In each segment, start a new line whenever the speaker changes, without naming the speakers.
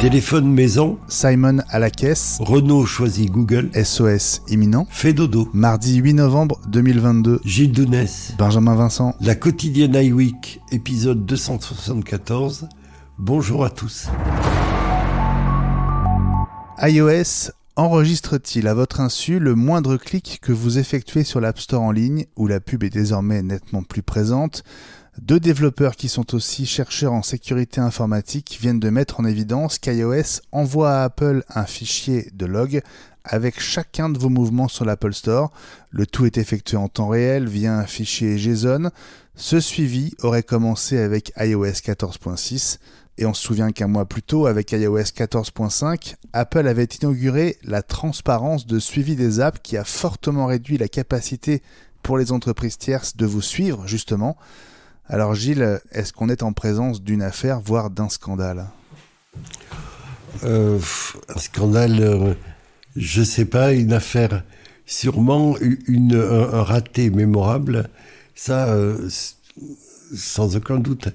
Téléphone maison.
Simon à la caisse.
Renault choisit Google.
SOS imminent.
Fait dodo.
Mardi 8 novembre 2022.
Gilles Dounès.
Benjamin Vincent.
La quotidienne iWeek, épisode 274. Bonjour à tous.
iOS enregistre-t-il à votre insu le moindre clic que vous effectuez sur l'App Store en ligne, où la pub est désormais nettement plus présente? Deux développeurs qui sont aussi chercheurs en sécurité informatique viennent de mettre en évidence qu'iOS envoie à Apple un fichier de log avec chacun de vos mouvements sur l'Apple Store. Le tout est effectué en temps réel via un fichier JSON. Ce suivi aurait commencé avec iOS 14.6 et on se souvient qu'un mois plus tôt, avec iOS 14.5, Apple avait inauguré la transparence de suivi des apps qui a fortement réduit la capacité pour les entreprises tierces de vous suivre, justement. Alors Gilles, est-ce qu'on est en présence d'une affaire, voire d'un scandale ?
Un scandale, je sais pas, une affaire, sûrement un raté mémorable, ça, sans aucun doute.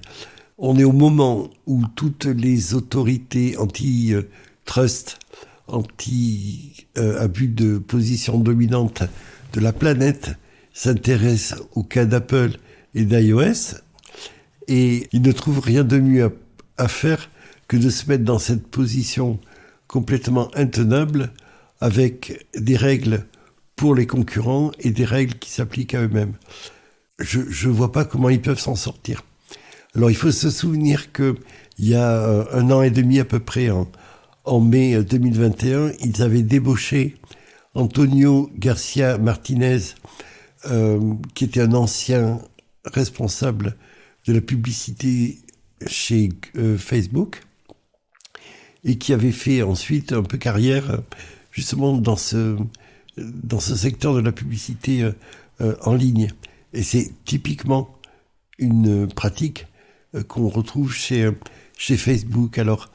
On est au moment où toutes les autorités anti-trust, anti-abus de position dominante de la planète s'intéressent au cas d'Apple et d'iOS, et ils ne trouvent rien de mieux à faire que de se mettre dans cette position complètement intenable avec des règles pour les concurrents et des règles qui s'appliquent à eux-mêmes. Je vois pas comment ils peuvent s'en sortir. Alors il faut se souvenir que il y a un an et demi à peu près, en mai 2021, ils avaient débauché Antonio Garcia Martinez, qui était un ancien responsable de la publicité chez Facebook et qui avait fait ensuite un peu carrière justement dans ce secteur de la publicité en ligne. Et c'est typiquement une pratique qu'on retrouve chez Facebook. Alors,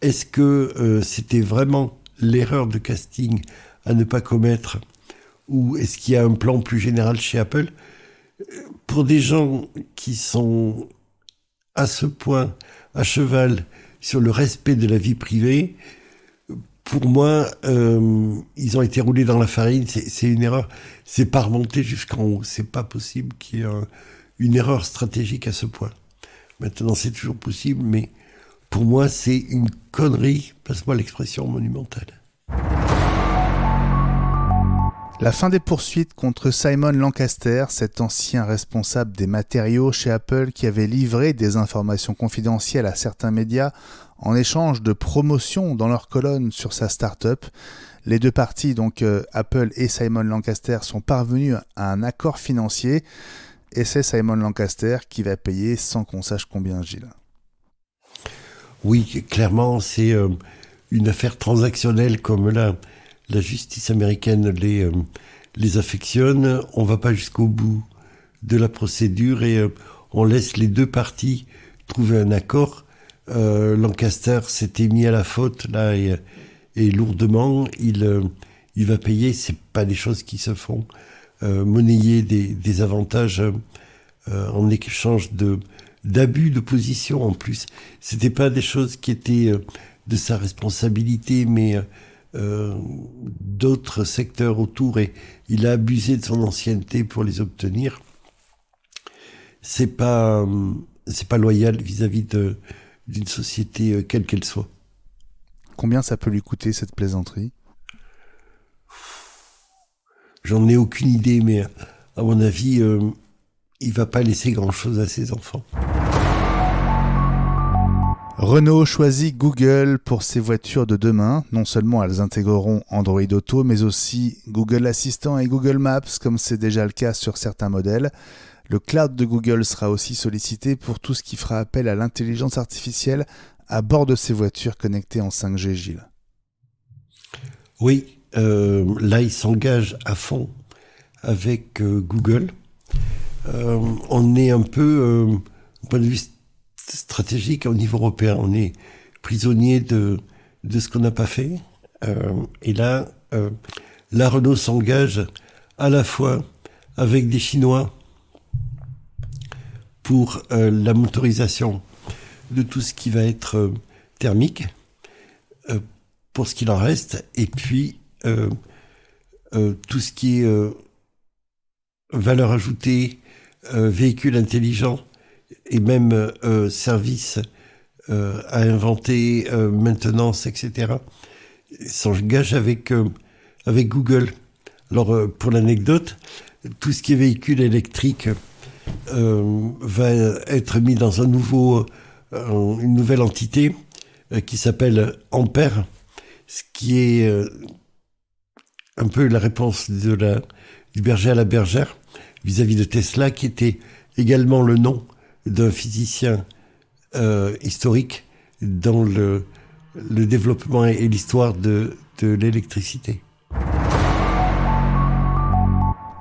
est-ce que c'était vraiment l'erreur de casting à ne pas commettre, ou est-ce qu'il y a un plan plus général chez Apple ? Pour des gens qui sont à ce point à cheval sur le respect de la vie privée, pour moi, ils ont été roulés dans la farine. C'est une erreur. C'est pas remonté jusqu'en haut. C'est pas possible qu'il y ait une erreur stratégique à ce point. Maintenant, c'est toujours possible, mais pour moi, c'est une connerie, passe-moi l'expression, monumentale.
La fin des poursuites contre Simon Lancaster, cet ancien responsable des matériaux chez Apple qui avait livré des informations confidentielles à certains médias en échange de promotions dans leur colonne sur sa start-up. Les deux parties, donc Apple et Simon Lancaster, sont parvenus à un accord financier et c'est Simon Lancaster qui va payer sans qu'on sache combien, Gilles.
Oui, clairement, c'est une affaire transactionnelle comme la justice américaine les affectionne. On va pas jusqu'au bout de la procédure et on laisse les deux parties trouver un accord. Lancaster s'était mis à la faute là et lourdement. Il va payer. C'est pas des choses qui se font. Monnayer des avantages en échange d'abus de position en plus. C'était pas des choses qui étaient de sa responsabilité, mais d'autres secteurs autour, et il a abusé de son ancienneté pour les obtenir. C'est pas loyal vis-à-vis d'une société quelle qu'elle soit.
Combien ça peut lui coûter cette plaisanterie ?
J'en ai aucune idée, mais à mon avis, il va pas laisser grand-chose à ses enfants.
Renault choisit Google pour ses voitures de demain. Non seulement elles intégreront Android Auto, mais aussi Google Assistant et Google Maps, comme c'est déjà le cas sur certains modèles. Le cloud de Google sera aussi sollicité pour tout ce qui fera appel à l'intelligence artificielle à bord de ces voitures connectées en 5G, Gilles.
Oui, là, il s'engage à fond avec Google. On est un peu, au point de vue stratégique au niveau européen, on est prisonnier de ce qu'on n'a pas fait. Et là, Renault s'engage à la fois avec des Chinois pour la motorisation de tout ce qui va être thermique, pour ce qu'il en reste, et puis tout ce qui est valeur ajoutée, véhicule intelligent et même services à inventer, maintenance, etc., s'engage avec Google. Alors, pour l'anecdote, tout ce qui est véhicule électrique va être mis dans une nouvelle entité qui s'appelle Ampère, ce qui est un peu la réponse du berger à la bergère vis-à-vis de Tesla, qui était également le nom d'un physicien historique dans le développement et l'histoire de l'électricité.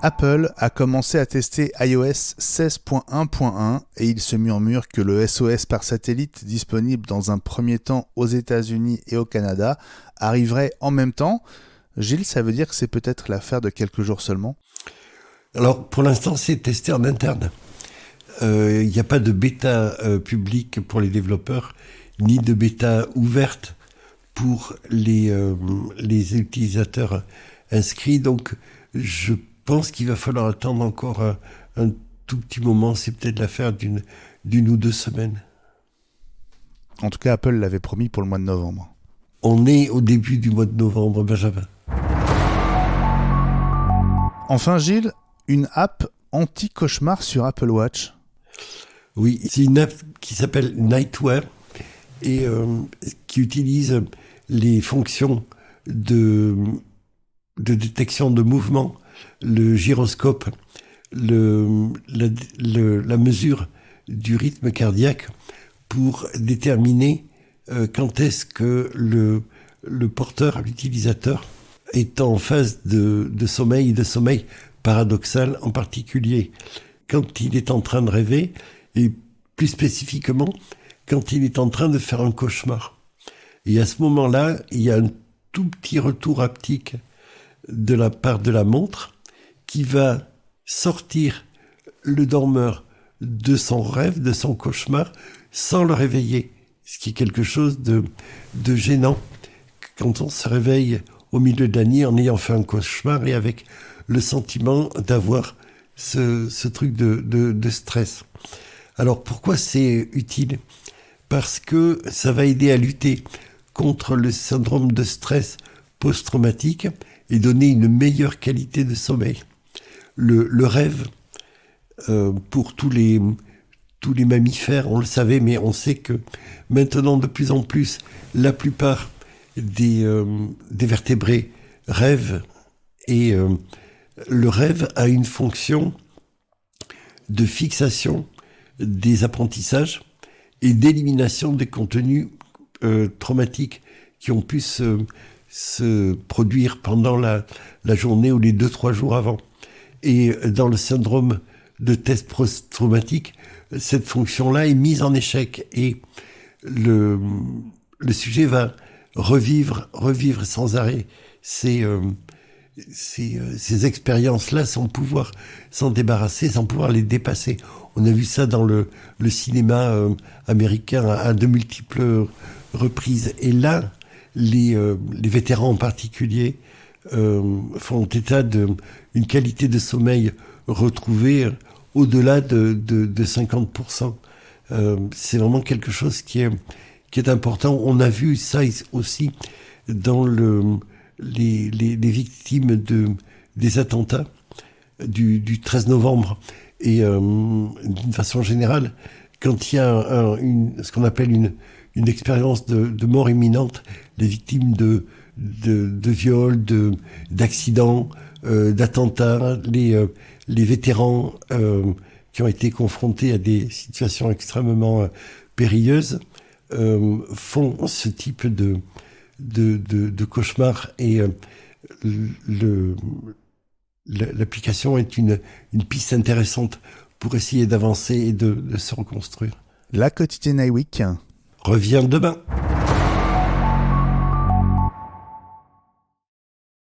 Apple a commencé à tester iOS 16.1.1 et il se murmure que le SOS par satellite, disponible dans un premier temps aux États-Unis et au Canada, arriverait en même temps. Gilles, ça veut dire que c'est peut-être l'affaire de quelques jours seulement ?
Alors, pour l'instant, c'est testé en interne. Il n'y a pas de bêta publique pour les développeurs, ni de bêta ouverte pour les utilisateurs inscrits. Donc, je pense qu'il va falloir attendre encore un tout petit moment. C'est peut-être l'affaire d'une ou 2 semaines.
En tout cas, Apple l'avait promis pour le mois de novembre.
On est au début du mois de novembre, Benjamin.
Enfin, Gilles, une app anti-cauchemar sur Apple Watch.
Oui, c'est une app qui s'appelle Nightwear et qui utilise les fonctions de détection de mouvement, le gyroscope, la mesure du rythme cardiaque pour déterminer quand est-ce que le porteur, l'utilisateur, est en phase de sommeil paradoxal, en particulier quand il est en train de rêver et plus spécifiquement quand il est en train de faire un cauchemar. Et à ce moment-là, il y a un tout petit retour haptique de la part de la montre qui va sortir le dormeur de son rêve, de son cauchemar, sans le réveiller. Ce qui est quelque chose de gênant quand on se réveille au milieu de la nuit en ayant fait un cauchemar et avec le sentiment d'avoir ce truc de stress. Alors pourquoi c'est utile ? Parce que ça va aider à lutter contre le syndrome de stress post-traumatique et donner une meilleure qualité de sommeil. Le rêve, pour tous les mammifères, on le savait, mais on sait que maintenant de plus en plus, la plupart des vertébrés rêvent et le rêve a une fonction de fixation des apprentissages et d'élimination des contenus traumatiques qui ont pu se produire pendant la journée ou les 2-3 jours avant. Et dans le syndrome de test post-traumatique, cette fonction-là est mise en échec et le sujet va revivre sans arrêt ces expériences-là sans pouvoir s'en débarrasser, sans pouvoir les dépasser. On a vu ça dans le cinéma américain à de multiples reprises. Et là, les vétérans en particulier font état d'une qualité de sommeil retrouvée au-delà de 50%. C'est vraiment quelque chose qui est important. On a vu ça aussi dans les victimes des attentats du 13 novembre. Et d'une façon générale, quand il y a ce qu'on appelle une expérience de mort imminente, les victimes de viols, d'accidents, d'attentats, les vétérans qui ont été confrontés à des situations extrêmement périlleuses font ce type de cauchemar et l'application est une piste intéressante pour essayer d'avancer et de se reconstruire.
La quotidienne iWeek
revient demain.